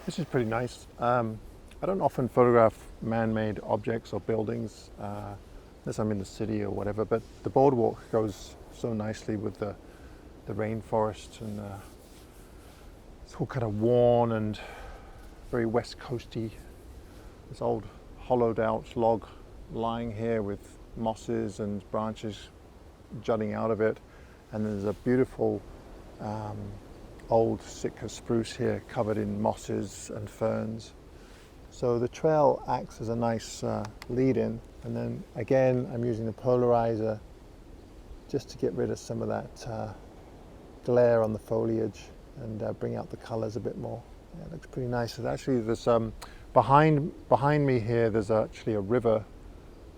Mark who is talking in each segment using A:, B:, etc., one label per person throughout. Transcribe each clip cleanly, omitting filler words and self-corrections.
A: This is pretty nice. I don't often photograph man-made objects or buildings unless I'm in the city or whatever, but the boardwalk goes so nicely with the rainforest, and it's all kind of worn and very west coasty. This old hollowed out log lying here with mosses and branches jutting out of it, and there's a beautiful old Sitka spruce here covered in mosses and ferns. So the trail acts as a nice lead-in, and then again I'm using the polarizer just to get rid of some of that glare on the foliage and bring out the colors a bit more. Yeah, it looks pretty nice. Actually, there's behind me here, there's actually a river,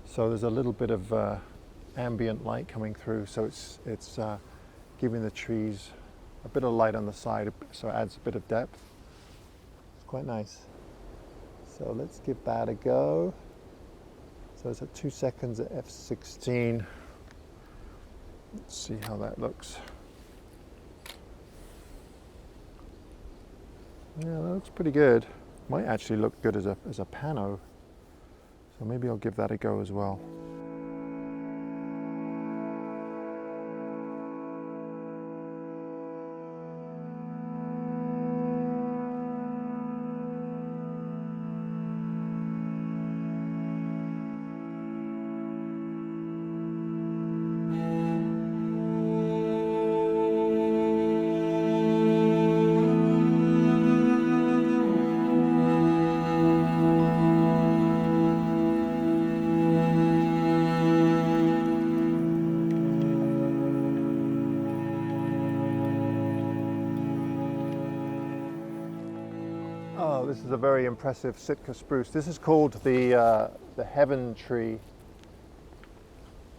A: so there's a little bit of ambient light coming through, so it's giving the trees a bit of light on the side, so it adds a bit of depth. It's quite nice. So let's give that a go. So it's at 2 seconds at f16. Let's see how that looks. Yeah, that looks pretty good. Might actually look good as a pano. So maybe I'll give that a go as well. Oh, this is a very impressive Sitka spruce. This is called the heaven tree,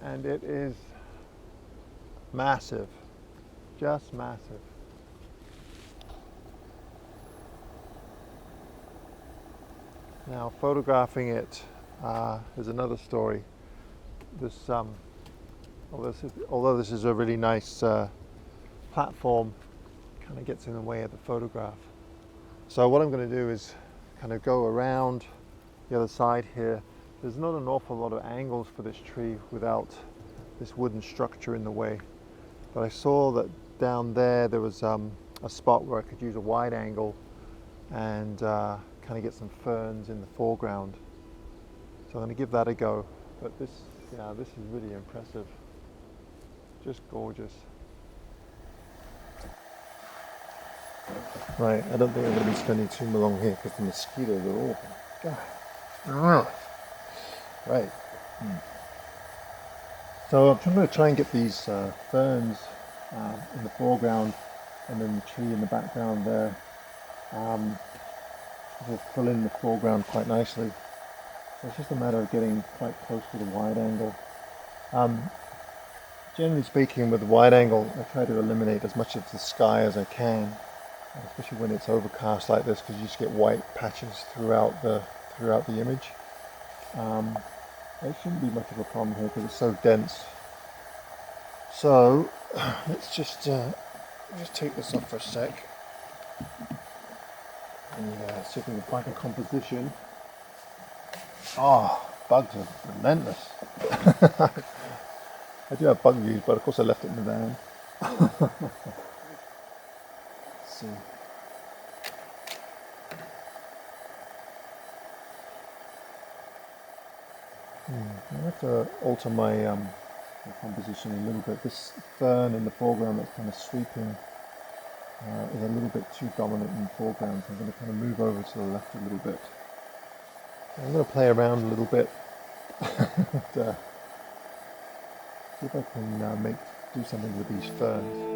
A: and it is massive, just massive. Now, photographing it is another story. This, although this is a really nice platform, kind of gets in the way of the photograph. So what I'm going to do is kind of go around the other side here. There's not an awful lot of angles for this tree without this wooden structure in the way. But I saw that down there was a spot where I could use a wide angle and kind of get some ferns in the foreground. So I'm going to give that a go. But this is really impressive. Just gorgeous. Right, I don't think I'm going to be spending too long here because the mosquitoes are awful. God. Right. So I'm going to try and get these ferns in the foreground, and then the tree in the background there. Will fill in the foreground quite nicely. So it's just a matter of getting quite close to the wide angle. Generally speaking, with the wide angle, I try to eliminate as much of the sky as I can, especially when it's overcast like this, because you just get white patches throughout the image. It shouldn't be much of a problem here because it's so dense. So let's just take this off for a sec and see if we can find a composition. Oh, bugs are relentless. I do have bug views, but of course I left it in the van. Let's see. I have to alter my composition a little bit. This fern in the foreground that's kind of sweeping is a little bit too dominant in the foreground, so I'm going to kind of move over to the left a little bit. I'm going to play around a little bit and see if I can do something with these ferns.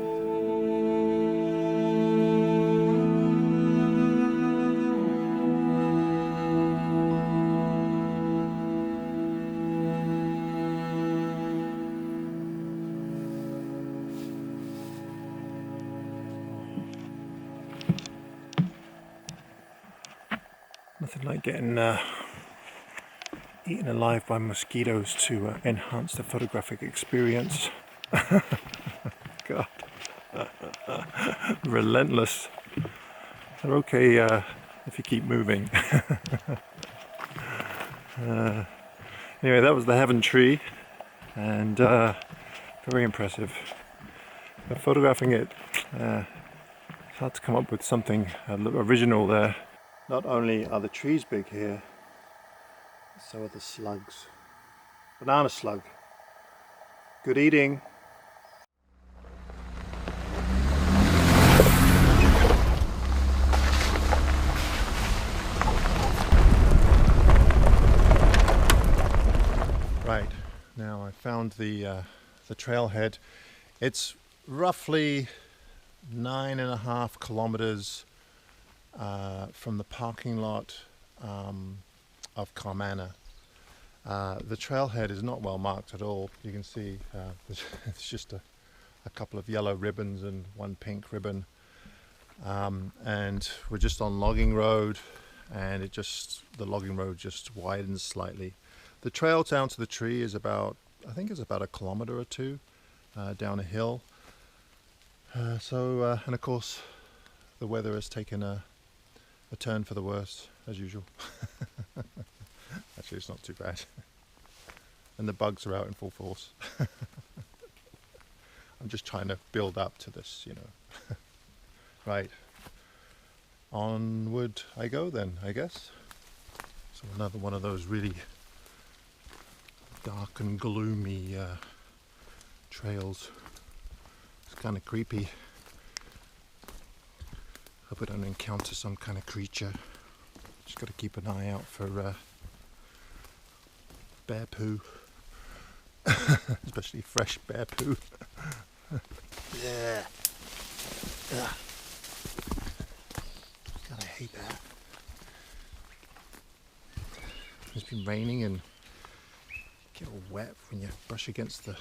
A: Nothing like getting eaten alive by mosquitoes to enhance the photographic experience. God. Relentless. They're okay if you keep moving. Anyway, that was the Heaven tree, and very impressive. But photographing it, it's hard to come up with something original there. Not only are the trees big here, so are the slugs. Banana slug. Good eating. Right, now I found the trailhead. It's roughly 9.5 kilometers from the parking lot of Carmanah. The trailhead is not well marked at all. You can see it's just a couple of yellow ribbons and one pink ribbon, and we're just on logging road, and the logging road just widens slightly. The trail down to the tree is about, I think it's about 1 kilometer or 2 down a hill. And of course the weather has taken a turn for the worse as usual. Actually, it's not too bad. And the bugs are out in full force. I'm just trying to build up to this, you know. Right. Onward I go then, I guess. So another one of those really dark and gloomy trails. It's kind of creepy. Hope I don't encounter some kind of creature. Just got to keep an eye out for bear poo. Especially fresh bear poo. Yeah. Ugh. God, I hate that. It's been raining and get all wet when you brush against the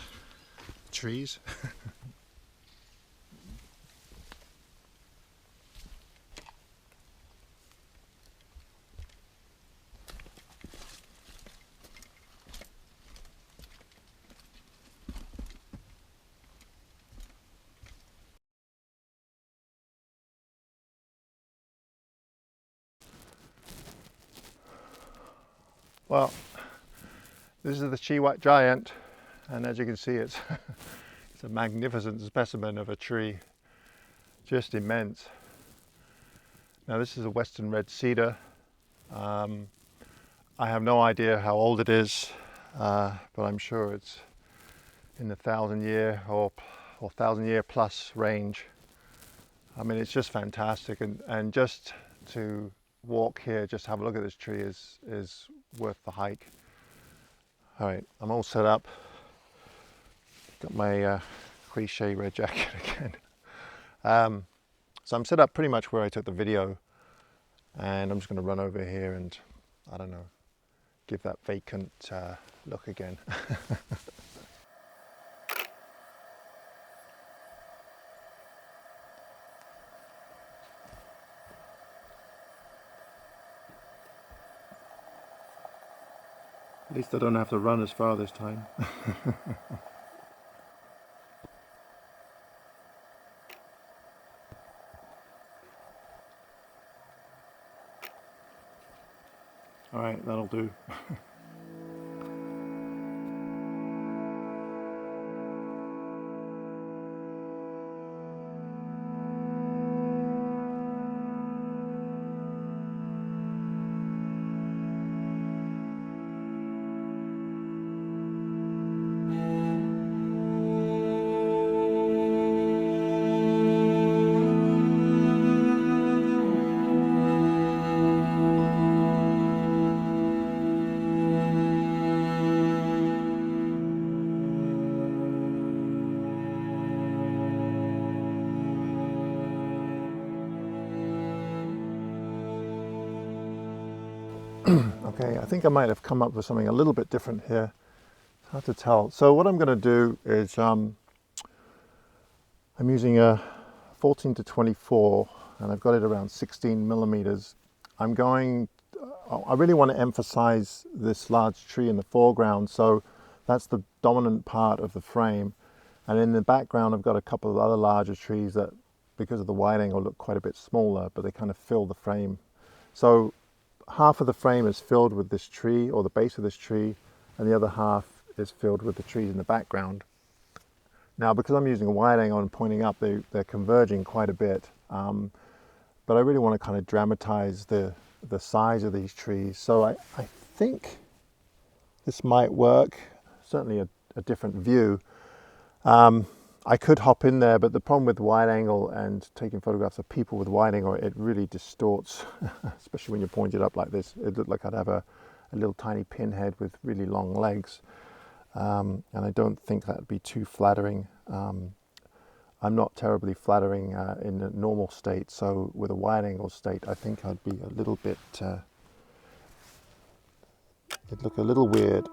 A: trees. Well, this is the Chilliwack Giant, and as you can see, it's it's a magnificent specimen of a tree, just immense. Now this is a western red cedar. I have no idea how old it is, but I'm sure it's in the 1,000-year or 1,000-year plus range. I mean, it's just fantastic, and just to walk here, just have a look at this tree is worth the hike. All right, I'm all set up. Got my cliche red jacket again. So I'm set up pretty much where I took the video, and I'm just going to run over here and, I don't know, give that vacant look again. At least I don't have to run as far this time. All right, that'll do. Okay, I think I might have come up with something a little bit different here. It's hard to tell. So what I'm going to do is I'm using a 14 to 24, and I've got it around 16 millimeters. I really want to emphasize this large tree in the foreground, so that's the dominant part of the frame. And in the background, I've got a couple of other larger trees that, because of the wide angle, look quite a bit smaller, but they kind of fill the frame So half of the frame is filled with this tree, or the base of this tree, and the other half is filled with the trees in the background. Now, because I'm using a wide angle and pointing up, they're converging quite a bit. But I really want to kind of dramatize the size of these trees. So I think this might work, certainly a different view. I could hop in there, but the problem with wide angle and taking photographs of people with wide angle, it really distorts, especially when you point it up like this. It looked like I'd have a little tiny pinhead with really long legs. And I don't think that'd be too flattering. I'm not terribly flattering in a normal state, so with a wide angle state, I think I'd be a little bit, it'd look a little weird.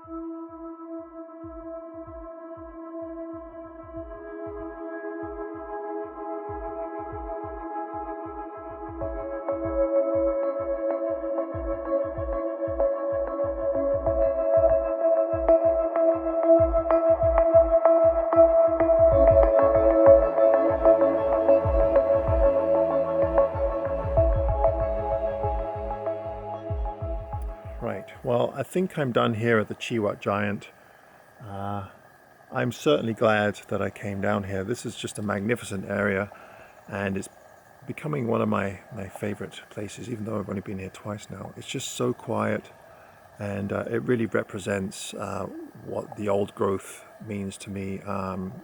A: Right, well, I think I'm done here at the Chiwut Giant. I'm certainly glad that I came down here. This is just a magnificent area, and it's becoming one of my favorite places, even though I've only been here twice now. It's just so quiet, and it really represents what the old growth means to me.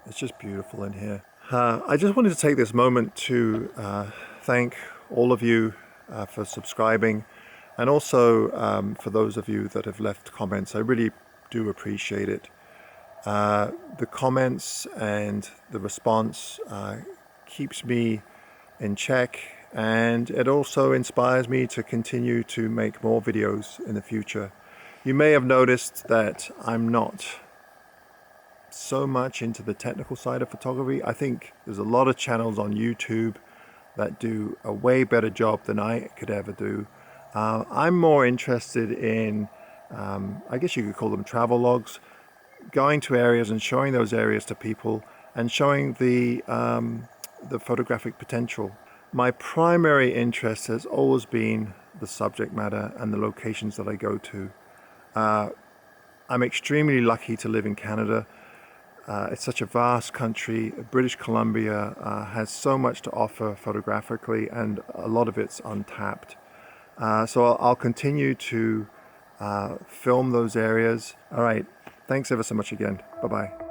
A: It's just beautiful in here. I just wanted to take this moment to thank all of you for subscribing, and also for those of you that have left comments. I really do appreciate it. The comments and the response keeps me in check, and it also inspires me to continue to make more videos in the future. You may have noticed that I'm not so much into the technical side of photography. I think there's a lot of channels on YouTube that do a way better job than I could ever do. I'm more interested in, I guess you could call them travel logs, going to areas and showing those areas to people and showing the photographic potential. My primary interest has always been the subject matter and the locations that I go to. I'm extremely lucky to live in Canada. It's such a vast country. British Columbia has so much to offer photographically, and a lot of it's untapped. So I'll continue to film those areas. All right, thanks ever so much again. Bye-bye.